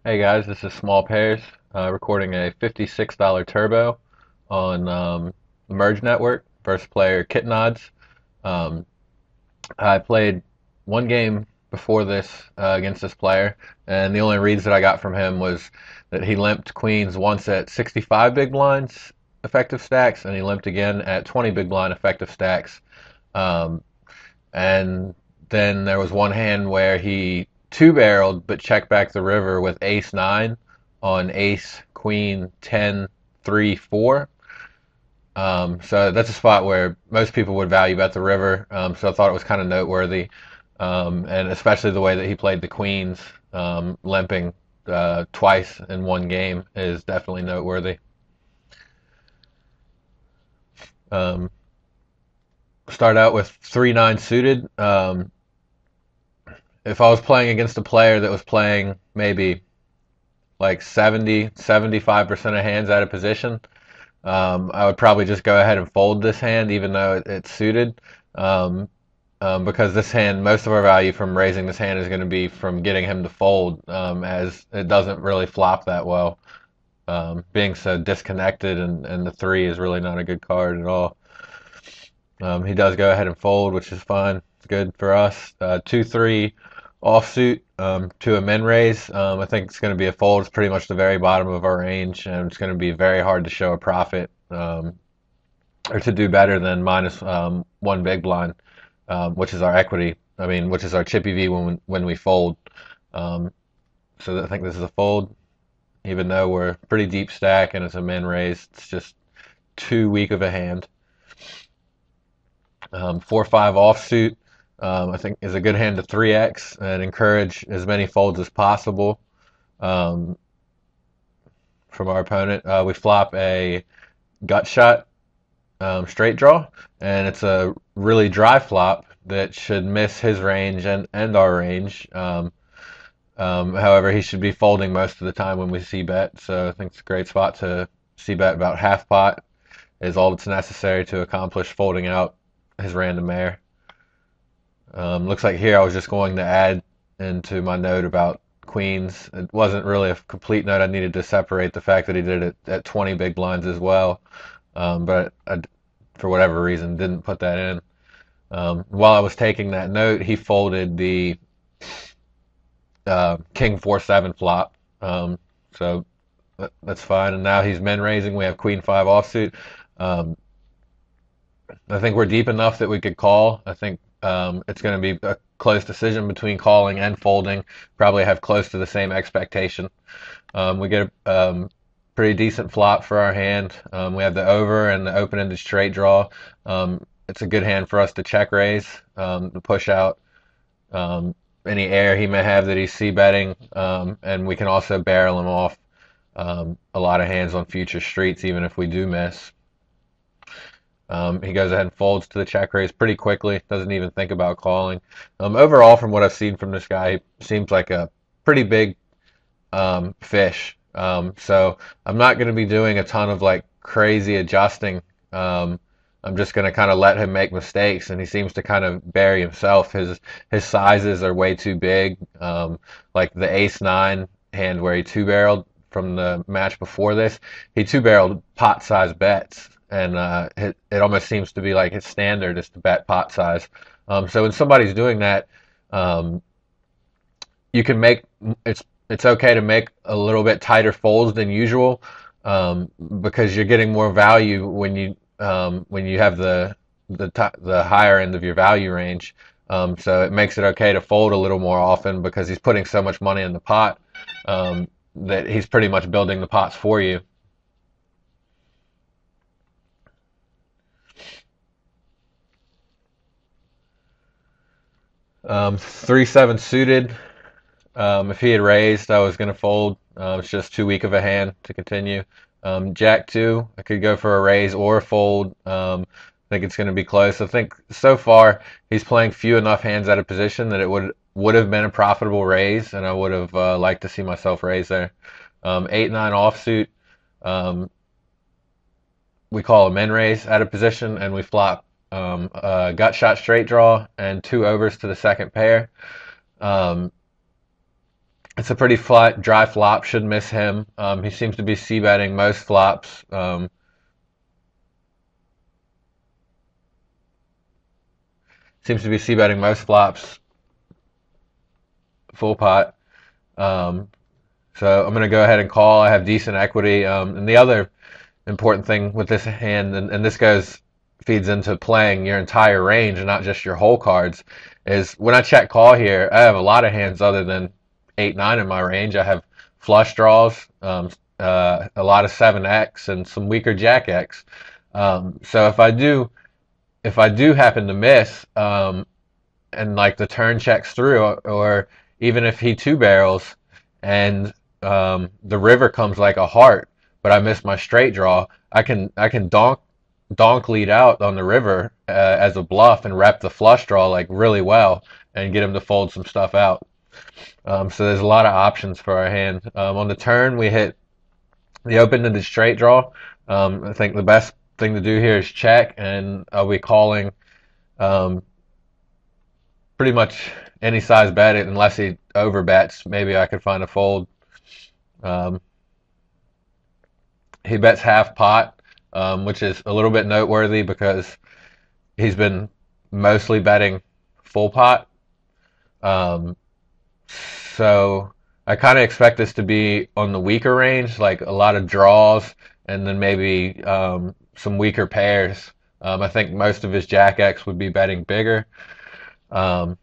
Hey guys, this is Small Pairs, recording a $56 turbo on the Merge Network. First player Kittenoddspart1.mp4. I played one game before this against this player, and the only reads that I got from him was that he limped queens once at 65 big blinds effective stacks, and he limped again at 20 big blind effective stacks. Um, and then there was one hand where he two-barreled but checked back the river with ace 9 on ace queen 10 3 4. So that's a spot where most people would value bet the river. So I thought it was kind of noteworthy, and especially the way that he played the queens, limping twice in one game is definitely noteworthy. Um, Start out with 3-9 suited. If I was playing against a player that was playing maybe like 75% of hands out of position, I would probably just go ahead and fold this hand, even though it's suited. Um, because this hand, most of our value from raising this hand is going to be from getting him to fold, as it doesn't really flop that well, being so disconnected, and the 3 is really not a good card at all. He does go ahead and fold, which is fine. It's good for us. 2-3 offsuit to a min raise. I think it's going to be a fold. It's pretty much the very bottom of our range, and it's going to be very hard to show a profit, or to do better than minus one big blind, which is our equity. I mean, which is our chippy V when we fold. Um, so I think this is a fold, even though we're a pretty deep stack and it's a min raise. It's just too weak of a hand. 4-5 offsuit, I think, is a good hand to 3x and encourage as many folds as possible um, from our opponent. We flop a gut shot straight draw, and it's a really dry flop that should miss his range and our range. However, he should be folding most of the time when we see bet, so I think it's a great spot to see bet. About half pot is all that's necessary to accomplish folding out his random air. Looks like here I was just going to add into my note about queens. It wasn't really a complete note. I needed to separate the fact that he did it at 20 big blinds as well, but I, for whatever reason, didn't put that in. While I was taking that note, he folded the King 4-7 flop, so that's fine. And now he's min raising. We have Queen 5 offsuit. Um, I think we're deep enough that we could call. I think it's going to be a close decision between calling and folding. Probably have close to the same expectation. We get a pretty decent flop for our hand. We have the over and the open-ended straight draw. It's a good hand for us to check raise, to push out any air he may have that he's c-betting, and we can also barrel him off a lot of hands on future streets, even if we do miss. He goes ahead and folds to the check raise pretty quickly, doesn't even think about calling. Overall, from what I've seen from this guy, he seems like a pretty big fish. So I'm not going to be doing a ton of like crazy adjusting. I'm just going to kind of let him make mistakes, and he seems to kind of bury himself. His sizes are way too big. Like the ace 9 hand where he two-barreled from the match before this, he two-barreled pot-size bets, and it almost seems to be like his standard is to bet pot size. So when somebody's doing that, um, you can make it's okay to make a little bit tighter folds than usual, because you're getting more value when you have the higher end of your value range. So it makes it okay to fold a little more often because he's putting so much money in the pot, that he's pretty much building the pots for you. 3-7 suited. If he had raised, I was going to fold. It's just too weak of a hand to continue. Jack 2, I could go for a raise or a fold. I think it's going to be close. I think so far he's playing few enough hands out of position that it would have been a profitable raise, and I would have liked to see myself raise there. 8-9 offsuit. We call a min raise out of position, and we flop a gut shot straight draw and 2 overs to the second pair. It's It's a pretty flat, dry flop. Should miss him. He seems to be c-betting most flops. Seems to be c-betting most flops, full pot. Um, so I'm going to go ahead and call. I have decent equity. And the other important thing with this hand, and this feeds into playing your entire range and not just your whole cards, is when I check call here, I have a lot of hands other than 8-9 in my range. I have flush draws, a lot of 7x, and some weaker jack X. So if I do happen to miss, and like the turn checks through, or even if he two barrels and the river comes like a heart, but I miss my straight draw, I can donk lead out on the river as a bluff and rep the flush draw like really well and get him to fold some stuff out. So there's a lot of options for our hand. On the turn, we hit the open to the straight draw. I think the best thing to do here is check, and I'll be calling um, pretty much any size bet it unless he overbets. Maybe I could find a fold. Um, he bets half pot, which is a little bit noteworthy because he's been mostly betting full pot. Um, so I kind of expect this to be on the weaker range, like a lot of draws and then maybe some weaker pairs. I think most of his jack X would be betting bigger. Um,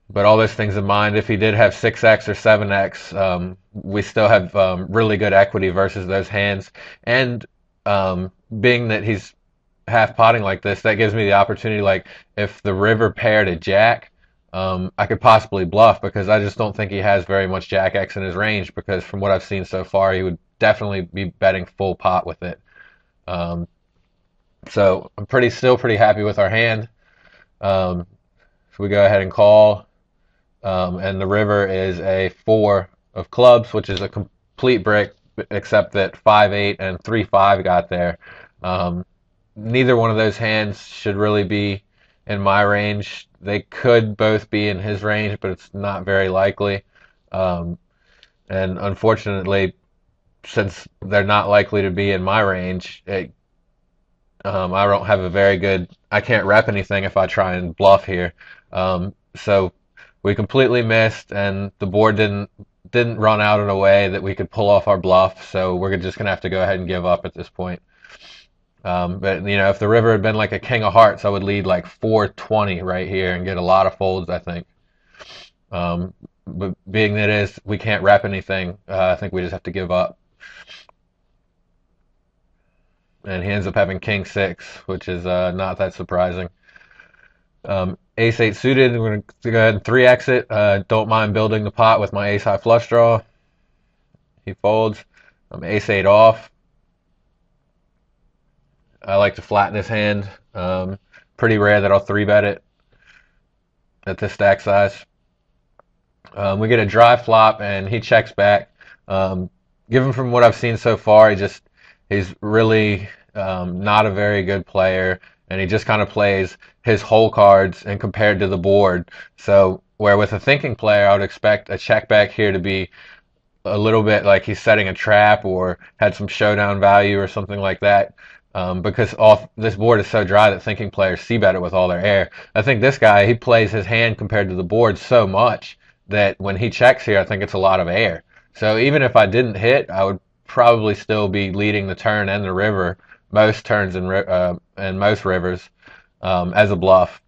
but all those things in mind, if he did have 6x or 7x, we still have really good equity versus those hands. And being that he's half potting like this, that gives me the opportunity, like if the river paired a jack, I could possibly bluff because I just don't think he has very much jack X in his range because from what I've seen so far, he would definitely be betting full pot with it. Um, so I'm still pretty happy with our hand. Um, so we go ahead and call. And the river is a 4 of clubs, which is a complete brick, except that 5-8 and 3-5 got there. Neither one of those hands should really be in my range. They could both be in his range, but it's not very likely. Um, and unfortunately, since they're not likely to be in my range, I don't have a very good. I can't rep anything if I try and bluff here. So we completely missed, and the board didn't run out in a way that we could pull off our bluff. So we're just gonna have to go ahead and give up at this point. But if the river had been like a king of hearts, I would lead like 420 right here and get a lot of folds, I think. But being that it is, we can't rep anything. I think we just have to give up. And he ends up having king 6, which is not that surprising. Ace 8 suited, we're going to go ahead and 3x it. Don't mind building the pot with my ace high flush draw. He folds. Ace 8 off. I like to flatten his hand. Pretty rare that I'll 3-bet it at this stack size. We get a dry flop, and he checks back. Given from what I've seen so far, he's really not a very good player, and he just kind of plays his whole cards and compared to the board. So where with a thinking player, I would expect a check back here to be a little bit like he's setting a trap or had some showdown value or something like that. Because this board is so dry that thinking players c-bet it with all their air. I think this guy, he plays his hand compared to the board so much that when he checks here, I think it's a lot of air. So even if I didn't hit, I would probably still be leading the turn and the river, most turns and most rivers, as a bluff.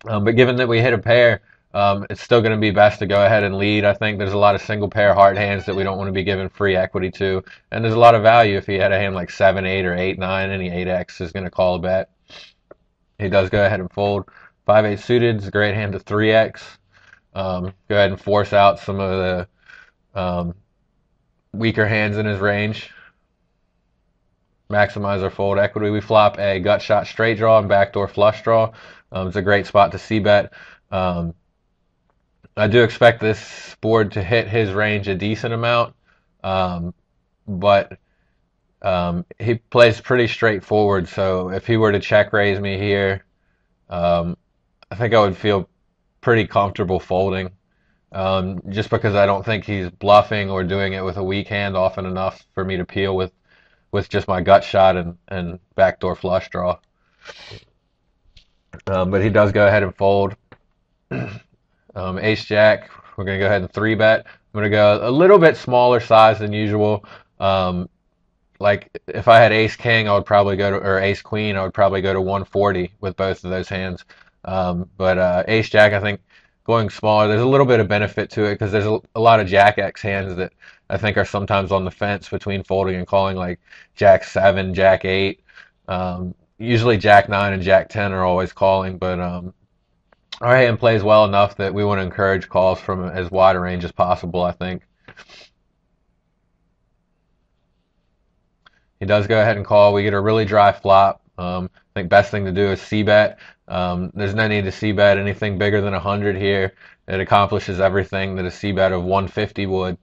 But given that we hit a pair, it's still going to be best to go ahead and lead. I think there's a lot of single pair hard hands that we don't want to be giving free equity to. And there's a lot of value if he had a hand like 7-8 or 8-9, any 8x is going to call a bet. He does go ahead and fold. 5-8 suited is a great hand to 3x. Go ahead and force out some of the weaker hands in his range. Maximize our fold equity. We flop a gut shot straight draw and backdoor flush draw. It's a great spot to c-bet. I do expect this board to hit his range a decent amount, but he plays pretty straightforward. So if he were to check raise me here, I think I would feel pretty comfortable folding. just because I don't think he's bluffing or doing it with a weak hand often enough for me to peel with just my gut shot and backdoor flush draw. But he does go ahead and fold. Ace Jack, we're going to go ahead and three bet. I'm going to go a little bit smaller size than usual. Like if I had Ace King, I would probably go to, or Ace Queen, I would probably go to 140 with both of those hands. But Ace Jack, I think going smaller, there's a little bit of benefit to it because there's a lot of Jack X hands that I think are sometimes on the fence between folding and calling, like Jack 7, Jack 8. Usually Jack 9 and Jack 10 are always calling, but our hand plays well enough that we want to encourage calls from as wide a range as possible, I think. He does go ahead and call. We get a really dry flop. I think best thing to do is c-bet. There's no need to c-bet anything bigger than 100 here. It accomplishes everything that a c-bet of 150 would.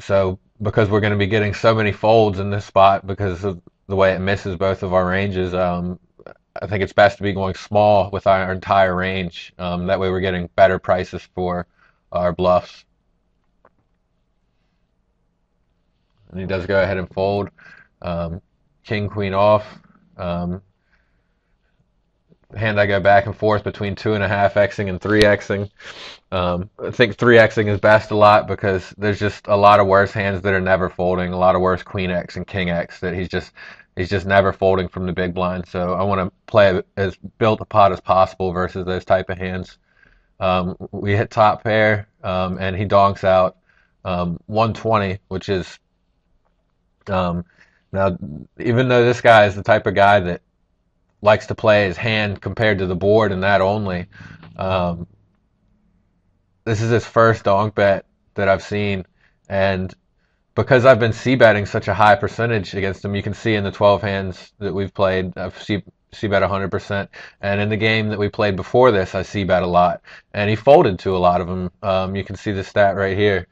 So because we're going to be getting so many folds in this spot because of the way it misses both of our ranges, I think it's best to be going small with our entire range. That way we're getting better prices for our bluffs. And he does go ahead and fold. King, queen off. Hand I go back and forth between 2.5xing and 3xing. I think 3xing is best a lot because there's just a lot of worse hands that are never folding. A lot of worse queen x and king x that he's just never folding from the big blind. So I want to play as built a pot as possible versus those type of hands. We hit top pair, and he donks out 120, which is now, even though this guy is the type of guy that likes to play his hand compared to the board and that only, um, this is his first donk bet that I've seen, and because I've been c-betting such a high percentage against him, you can see in the 12 hands that we've played, I've c-bet 100%, and in the game that we played before this, I c-bet a lot, and he folded to a lot of them. You can see the stat right here.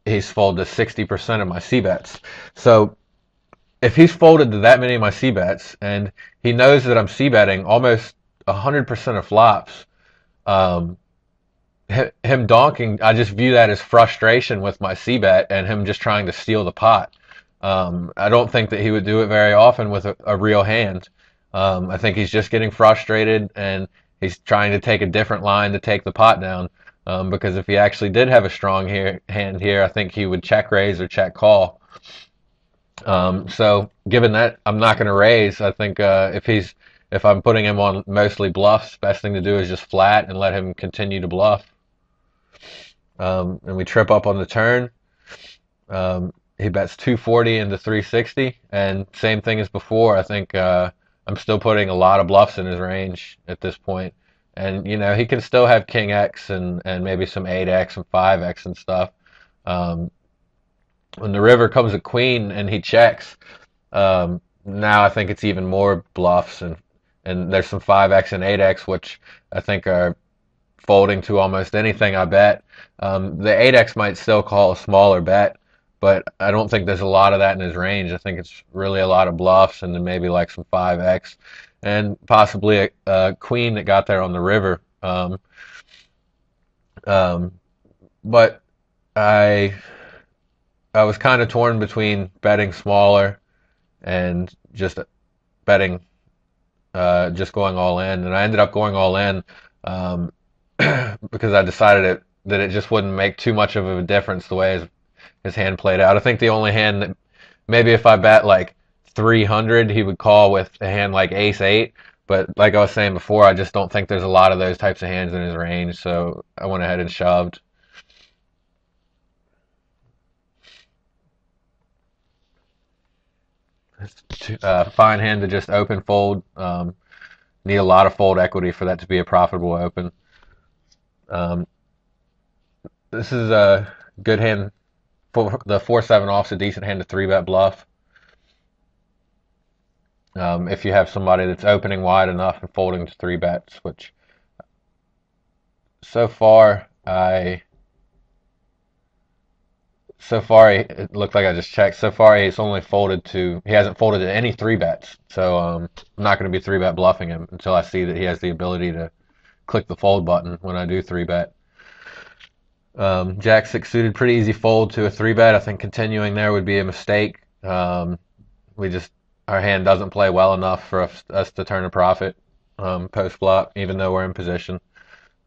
He's folded to 60% of my c-bets. So if he's folded to that many of my c-bets, and he knows that I'm c-betting almost 100% of flops, um, him donking, I just view that as frustration with my c-bet and him just trying to steal the pot. I don't think that he would do it very often with a real hand. I think he's just getting frustrated and he's trying to take a different line to take the pot down. Because if he actually did have a strong hand here, I think he would check raise or check call. So given that I'm not going to raise, I think if I'm putting him on mostly bluffs, best thing to do is just flat and let him continue to bluff. And we trip up on the turn. He bets 240 into 360, and same thing as before. I think I'm still putting a lot of bluffs in his range at this point. And he can still have king X and maybe some 8x and 5x and stuff. When the river comes a queen and he checks, now I think it's even more bluffs and there's some 5x and 8x which I think are folding to almost anything I bet. The 8x might still call a smaller bet, but I don't think there's a lot of that in his range. I think it's really a lot of bluffs and then maybe like some 5x and possibly a queen that got there on the river. But I I was kind of torn between betting smaller and just betting, just going all in, and I ended up going all in um, because I decided that it just wouldn't make too much of a difference the way his hand played out. I think the only hand that maybe if I bet like 300, he would call with a hand like Ace 8. But like I was saying before, I just don't think there's a lot of those types of hands in his range, so I went ahead and shoved. Fine hand to just open fold. Need a lot of fold equity for that to be a profitable open. Um, this is a good hand. The 4-7 off's a decent hand to 3-bet bluff. If you have somebody that's opening wide enough and folding to 3-bets, which so far it looked like I just checked. So far he hasn't folded to any 3-bets. So I'm not going to be 3-bet bluffing him until I see that he has the ability to click the fold button when I do 3-bet. Jack six suited, pretty easy fold to a three bet. I think continuing there would be a mistake. We just our hand doesn't play well enough for us to turn a profit post flop, even though we're in position.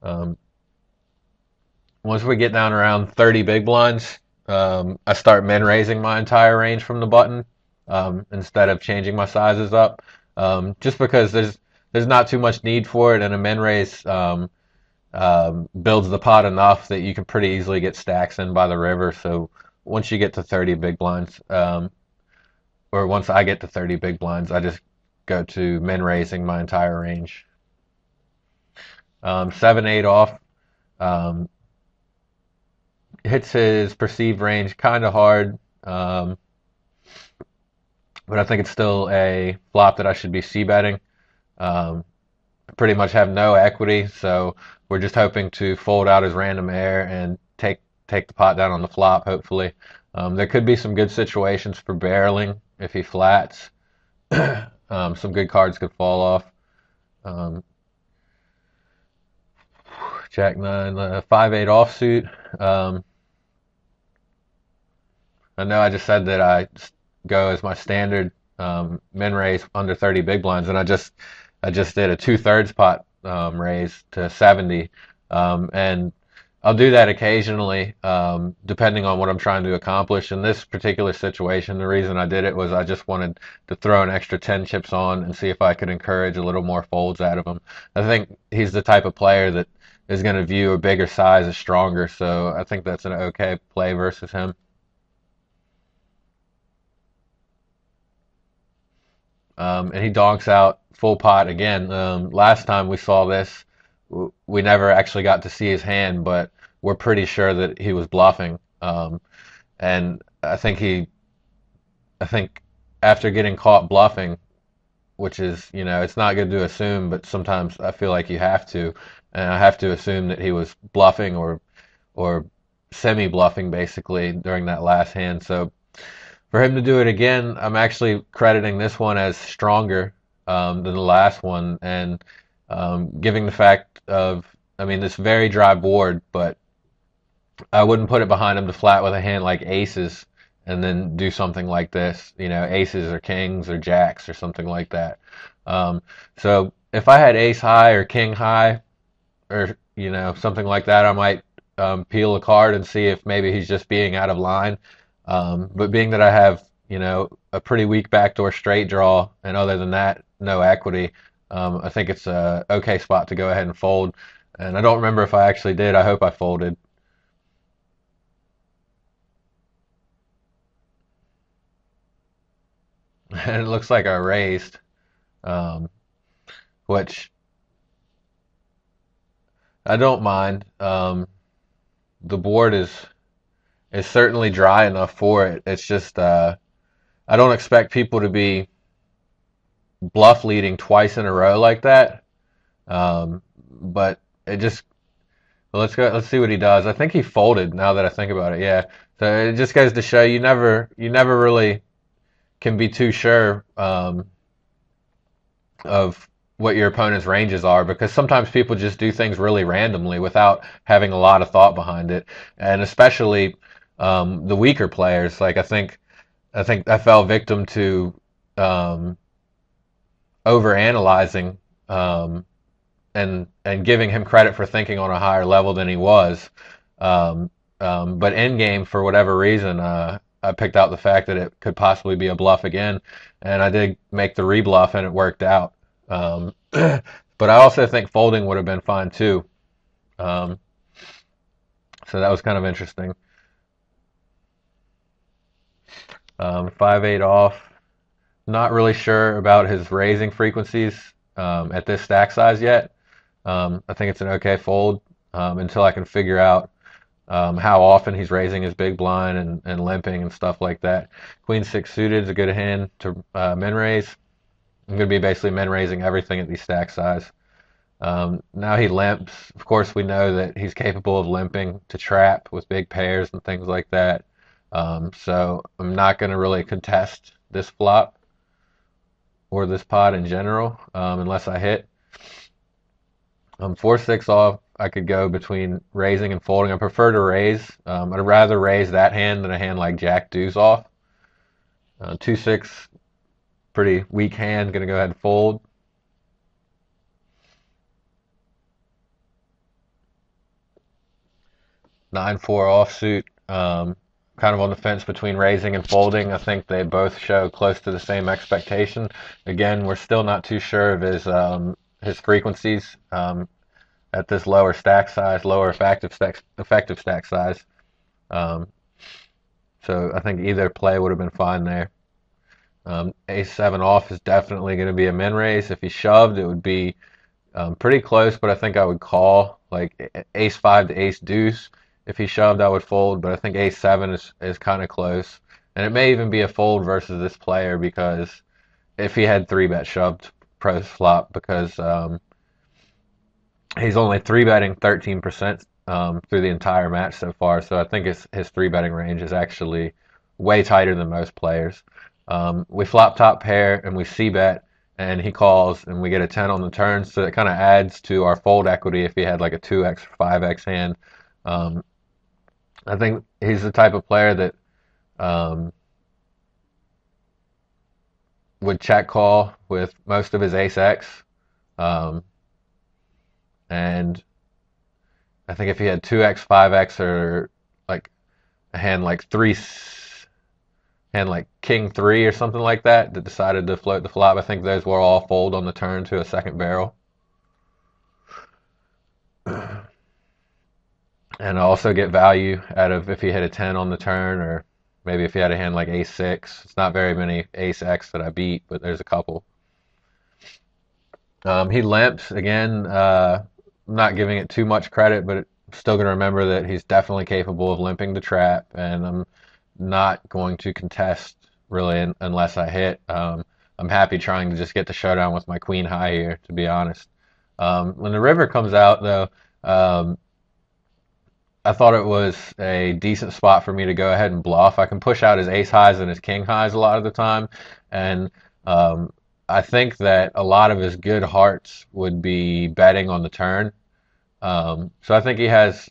Um, Once we get down around 30 big blinds, I start min raising my entire range from the button instead of changing my sizes up, just because there's not too much need for it, and a min raise builds the pot enough that you can pretty easily get stacks in by the river. So once you get to 30 big blinds, or once I get to 30 big blinds, I just go to min raising my entire range. 7-8 off. Um, Hits his perceived range kind of hard, but I think it's still a flop that I should be c-betting. Um, Pretty much have no equity, so we're just hoping to fold out his random air and take the pot down on the flop, hopefully. There could be some good situations for barreling if he flats. Some good cards could fall off. Um, Jack 9, 5-8 offsuit. I know I just said that I go as my standard min raise under 30 big blinds, and I just did a 2/3 pot raise to 70, and I'll do that occasionally, depending on what I'm trying to accomplish. In this particular situation, the reason I did it was I just wanted to throw an extra 10 chips on and see if I could encourage a little more folds out of him. I think he's the type of player that is going to view a bigger size as stronger, so I think that's an okay play versus him. And he donks out full pot again. Last time we saw this, we never actually got to see his hand, but we're pretty sure that he was bluffing. And I think after getting caught bluffing, which is, it's not good to assume, but sometimes I feel like you have to, and I have to assume that he was bluffing or semi-bluffing basically during that last hand. So for him to do it again, I'm actually crediting this one as stronger than the last one, and giving the fact of, I mean, this very dry board, but I wouldn't put it behind him to flat with a hand like aces and then do something like this, aces or kings or jacks or something like that. Um, so if I had ace high or king high or something like that, I might peel a card and see if maybe he's just being out of line. But being that I have a pretty weak backdoor straight draw, and other than that, no equity, I think it's a okay spot to go ahead and fold. And I don't remember if I actually did. I hope I folded. And it looks like I raised, um, which I don't mind. The board is certainly dry enough for it. It's just I don't expect people to be bluff leading twice in a row like that. But it just well, let's go. Let's see what he does. I think he folded. Now that I think about it, yeah. So it just goes to show you never really can be too sure of what your opponent's ranges are, because sometimes people just do things really randomly without having a lot of thought behind it, and especially the weaker players. Like I think I fell victim to um, over analyzing and giving him credit for thinking on a higher level than he was. Um, but in game, for whatever reason, I picked out the fact that it could possibly be a bluff again, and I did make the rebluff, and it worked out. But I also think folding would have been fine too. Um, so that was kind of interesting. 5-8 off. Not really sure about his raising frequencies at this stack size yet. I think it's an okay fold until I can figure out how often he's raising his big blind and limping and stuff like that. Queen six suited is a good hand to min raise. I'm going to be basically min raising everything at these stack size. Now he limps. Of course, we know that he's capable of limping to trap with big pairs and things like that. So I'm not going to really contest this flop or this pot in general unless I hit. 4-6 off. I could go between raising and folding. I prefer to raise. I'd rather raise that hand than a hand like Jack Deuce off. 2-6, pretty weak hand. Gonna go ahead and fold. 9-4 offsuit. Kind of on the fence between raising and folding. I think they both show close to the same expectation. Again, we're still not too sure of his frequencies at this lower stack size, lower effective stack size. Um, so I think either play would have been fine there. Ace-7 off is definitely going to be a min raise. If he shoved, it would be pretty close, but I think I would call. Like Ace-5 to Ace-Deuce. If he shoved, I would fold, but I think Ace-7 is kind of close. And it may even be a fold versus this player because if he had 3-bet shoved post flop, because he's only 3-betting 13% through the entire match so far. So I think his 3-betting range is actually way tighter than most players. We flop top pair and we c-bet, and he calls, and we get a 10 on the turn. So it kind of adds to our fold equity if he had like a 2x or 5x hand. I think he's the type of player that would check call with most of his ace-x. And I think if he had 2x, 5x, or like a hand like king 3 or something like that decided to float the flop, I think those will all fold on the turn to a second barrel. And also get value out of if he hit a 10 on the turn, or maybe if he had a hand like ace-6. It's not very many ace-x that I beat, but there's a couple. He limps again. I'm not giving it too much credit, but I'm still going to remember that he's definitely capable of limping the trap, and I'm not going to contest really unless I hit. I'm happy trying to just get the showdown with my queen high here, to be honest. When the river comes out, though, I thought it was a decent spot for me to go ahead and bluff. I can push out his ace highs and his king highs a lot of the time, and I think that a lot of his good hearts would be betting on the turn. So I think he has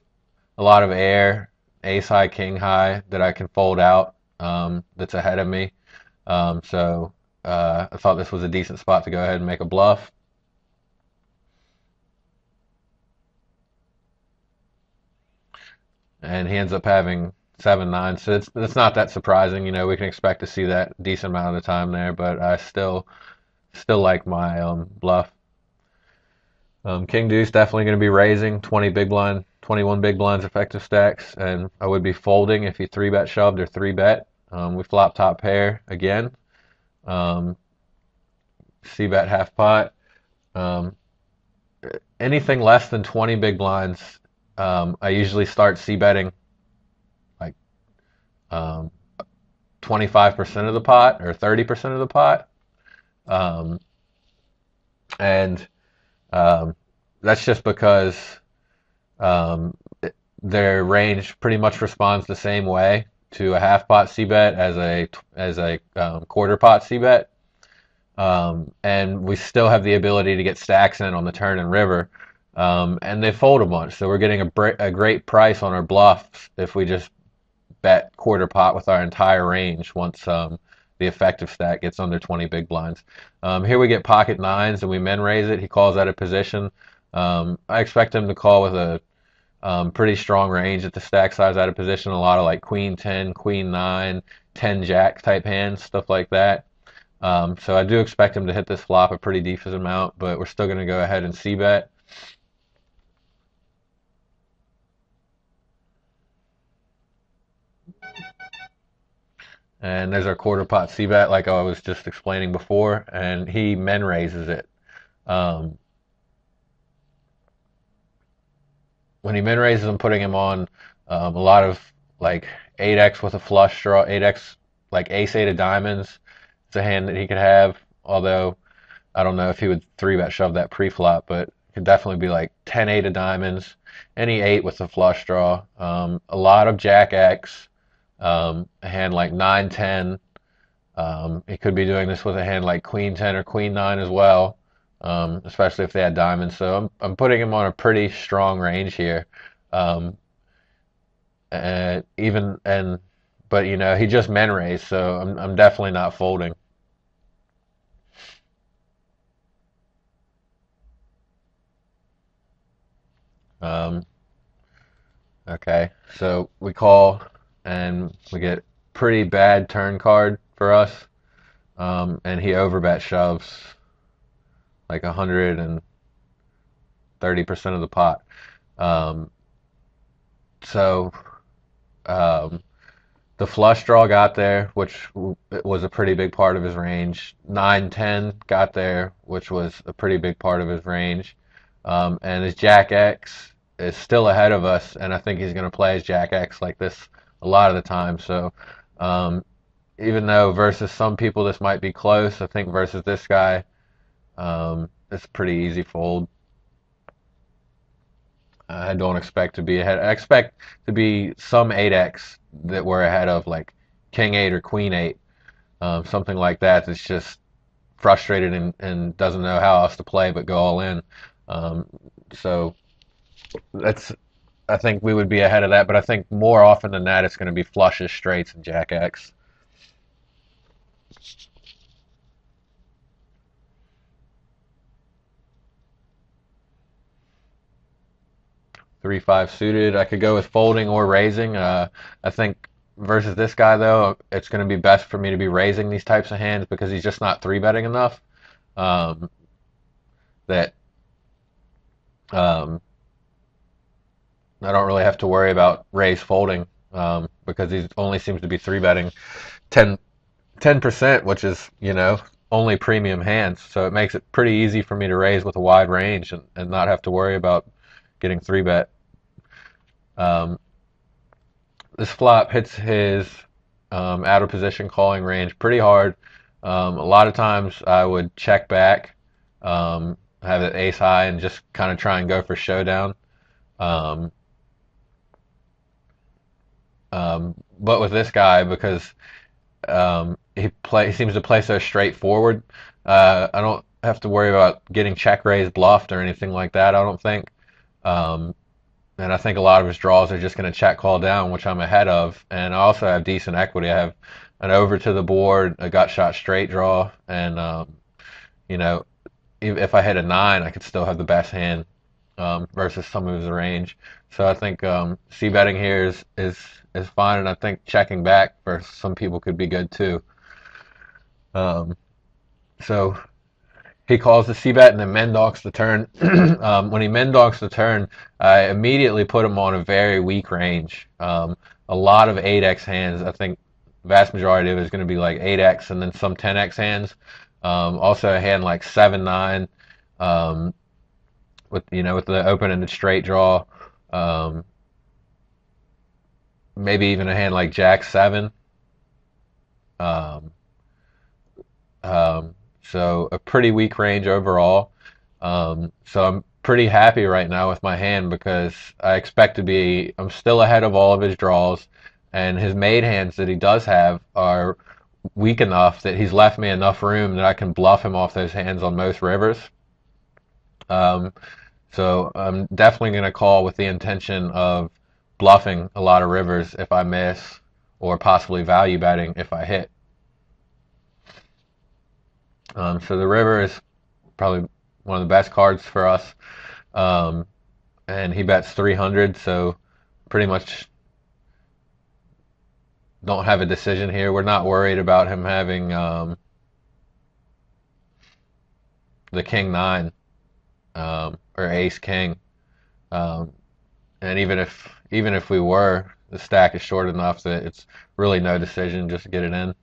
a lot of air, ace high, king high, that I can fold out, that's ahead of me. So I thought this was a decent spot to go ahead and make a bluff. And he ends up having 7-9. So it's not that surprising. You know, we can expect to see that decent amount of the time there, but I still like my bluff. King Deuce definitely going to be raising 20 big blind, 21 big blinds effective stacks, and I would be folding if he 3-bet shoved or 3-bet. We flop top pair again. C-bet half pot. Anything less than 20 big blinds, I usually start c-betting like 25% of the pot or 30% of the pot. And that's just because their range pretty much responds the same way to a half pot c-bet as a quarter pot c-bet. And we still have the ability to get stacks in on the turn and river. And they fold a bunch, so we're getting a great price on our bluffs if we just bet quarter pot with our entire range once the effective stack gets under 20 big blinds. Here we get pocket nines and we min raise it. He calls out of position. I expect him to call with a pretty strong range at the stack size out of position. A lot of like queen 10, queen 9, 10 jack type hands, stuff like that. So I do expect him to hit this flop a pretty decent amount, but we're still going to go ahead and c-bet. And there's our quarter pot c-bet like I was just explaining before, and he min raises it. When he min raises, I'm putting him on a lot of like 8x with a flush draw, 8x like ace-8 of diamonds. It's a hand that he could have, although I don't know if he would 3-bet shove that pre-flop, but it could definitely be like 10-8 of diamonds, any 8 with a flush draw, a lot of jack X, a hand like 9-10. He could be doing this with a hand like queen 10 or queen 9 as well. especially if they had diamonds. So I'm putting him on a pretty strong range here. Um, and even and but he just men raised, so I'm definitely not folding. Um, okay, so we call and we get pretty bad turn card for us. And he overbet shoves like 130% of the pot. Um, so um, the flush draw got there, which was a pretty big part of his range. 9-10 got there, which was a pretty big part of his range. And his Jack X is still ahead of us, and I think he's going to play his Jack X like this a lot of the time. So um, even though versus some people this might be close, I think versus this guy, it's a pretty easy fold. I don't expect to be ahead. I expect to be some 8x that we're ahead of, like King 8 or Queen 8, something like that. That's just frustrated and doesn't know how else to play but go all in. Um, so that's I think we would be ahead of that, but I think more often than that, it's going to be flushes, straights, and Jack X. 3-5 suited. I could go with folding or raising. I think versus this guy though, it's going to be best for me to be raising these types of hands because he's just not three betting enough. Um, that um, I don't really have to worry about raise folding because he only seems to be three betting 10%, which is only premium hands. So it makes it pretty easy for me to raise with a wide range and not have to worry about getting three bet. Um, this flop hits his out of position calling range pretty hard. A lot of times I would check back, have it ace high, and just kind of try and go for showdown. Um, but with this guy, because he seems to play so straightforward, I don't have to worry about getting check raised, bluffed, or anything like that. I don't think. Um, and I think a lot of his draws are just going to check call down, which I'm ahead of. And I also have decent equity. I have an over to the board, a gut shot straight draw, and you know, if I hit a nine, I could still have the best hand versus some of his range. So I think c betting here is fine, and I think checking back for some people could be good too. Um, so he calls the c-bet and then men-dogs the turn. When he men-dogs the turn, I immediately put him on a very weak range. A lot of 8x hands. I think vast majority of it is going to be like 8x and then some 10x hands. Also a hand like 7-9 with the open-ended straight draw. Um, Maybe even a hand like Jack 7. Um, Um, so a pretty weak range overall. So I'm pretty happy right now with my hand because I'm still ahead of all of his draws, and his made hands that he does have are weak enough that he's left me enough room that I can bluff him off those hands on most rivers. Um, so I'm definitely going to call with the intention of bluffing a lot of rivers if I miss, or possibly value betting if I hit. So the river is probably one of the best cards for us. Um, and he bets 300, so pretty much don't have a decision here. We're not worried about him having the king nine or ace king. Um, and even if we were, the stack is short enough that it's really no decision, just get it in.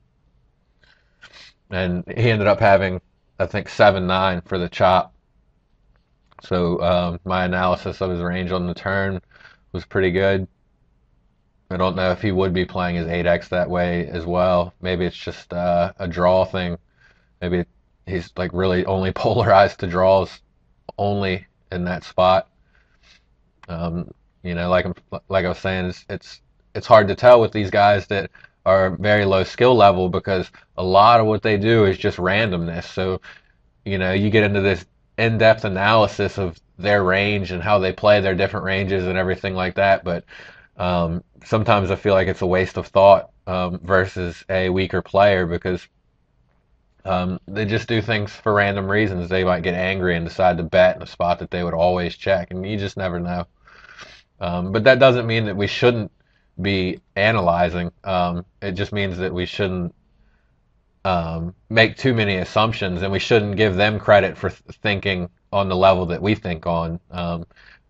And he ended up having, I think, 7-9 for the chop. So my analysis of his range on the turn was pretty good. I don't know if he would be playing his 8x that way as well. Maybe it's just a draw thing. Maybe he's like really only polarized to draws only in that spot. Um, like I was saying, it's hard to tell with these guys that are very low skill level because a lot of what they do is just randomness. So you get into this in-depth analysis of their range and how they play their different ranges and everything like that. But sometimes I feel like it's a waste of thought versus a weaker player because they just do things for random reasons. They might get angry and decide to bet in a spot that they would always check, and you just never know. But that doesn't mean that we shouldn't be analyzing. It just means that we shouldn't make too many assumptions, and we shouldn't give them credit for thinking on the level that we think on.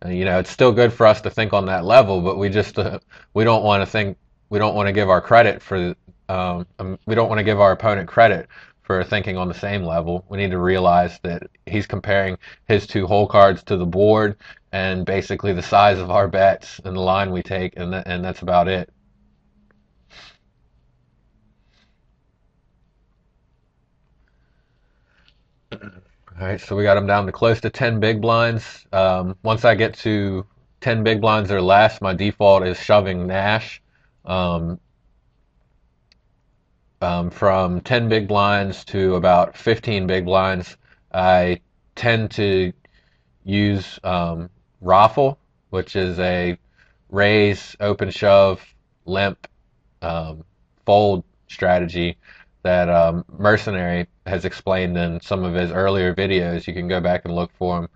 It's still good for us to think on that level, but we don't want to think we don't want to give our credit for we don't want to give our opponent credit for thinking on the same level. We need to realize that he's comparing his two hole cards to the board and basically the size of our bets and the line we take, and that's about it. All right, so we got him down to close to 10 big blinds. Once I get to 10 big blinds or less, my default is shoving Nash. Um, from 10 big blinds to about 15 big blinds, I tend to use Raffle, which is a raise, open shove, limp, um, fold strategy that Mercenary has explained in some of his earlier videos. You can go back and look for him.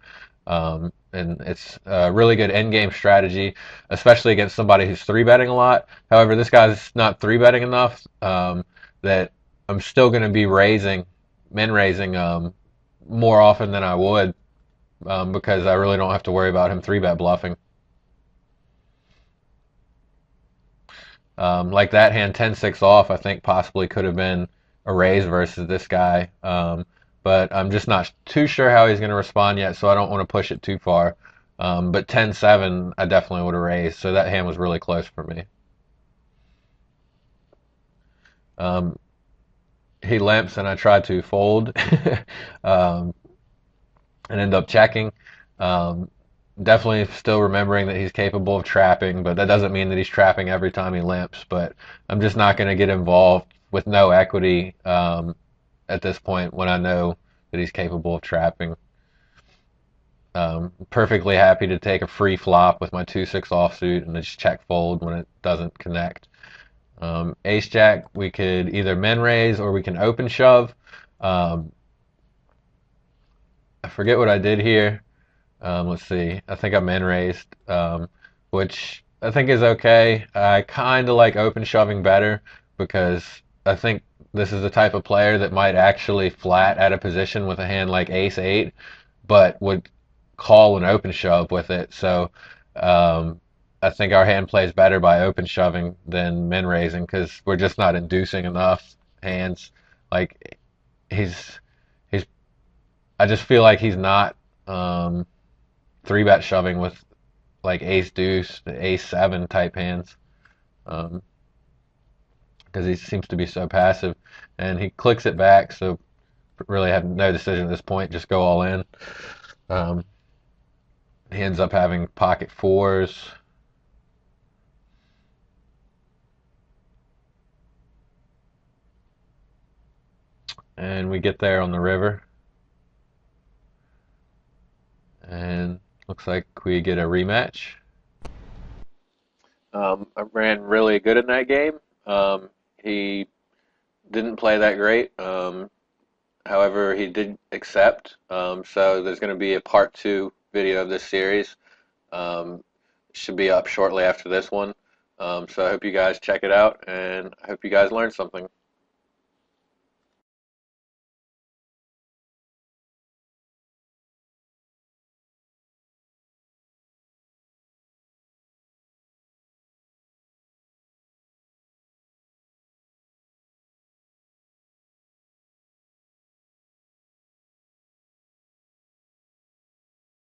And it's a really good end game strategy, especially against somebody who's three betting a lot. However, this guy's not three betting enough that I'm still going to be min raising more often than I would because I really don't have to worry about him three bet bluffing. Like that hand 10-6 off, I think possibly could have been a raise versus this guy. But I'm just not too sure how he's going to respond yet, so I don't want to push it too far. But 10-7, I definitely would have raised, so that hand was really close for me. Um, he limps, and I tried to fold um, and end up checking. Um, Definitely still remembering that he's capable of trapping, but that doesn't mean that he's trapping every time he limps. But I'm just not going to get involved with no equity at this point when I know that he's capable of trapping. Perfectly happy to take a free flop with my 2-6 offsuit and just check fold when it doesn't connect. Ace Jack, we could either min raise or we can open shove. Um, I forget what I did here. Let's see. I think I min raised, which I think is okay. I kind of like open shoving better because I think this is the type of player that might actually flat at a position with a hand like ace eight, but would call an open shove with it. So I think our hand plays better by open shoving than min raising because we're just not inducing enough hands. Like he's he's. I just feel like he's not. Three bet shoving with like ace deuce, ace seven type hands, because he seems to be so passive, and he clicks it back. So really have no decision at this point. Just go all in. Um, he ends up having pocket fours. And we get there on the river. And looks like we get a rematch. I ran really good in that game. He didn't play that great. However, he did accept. So there's going to be a part two video of this series. Um, should be up shortly after this one. So I hope you guys check it out, and I hope you guys learned something.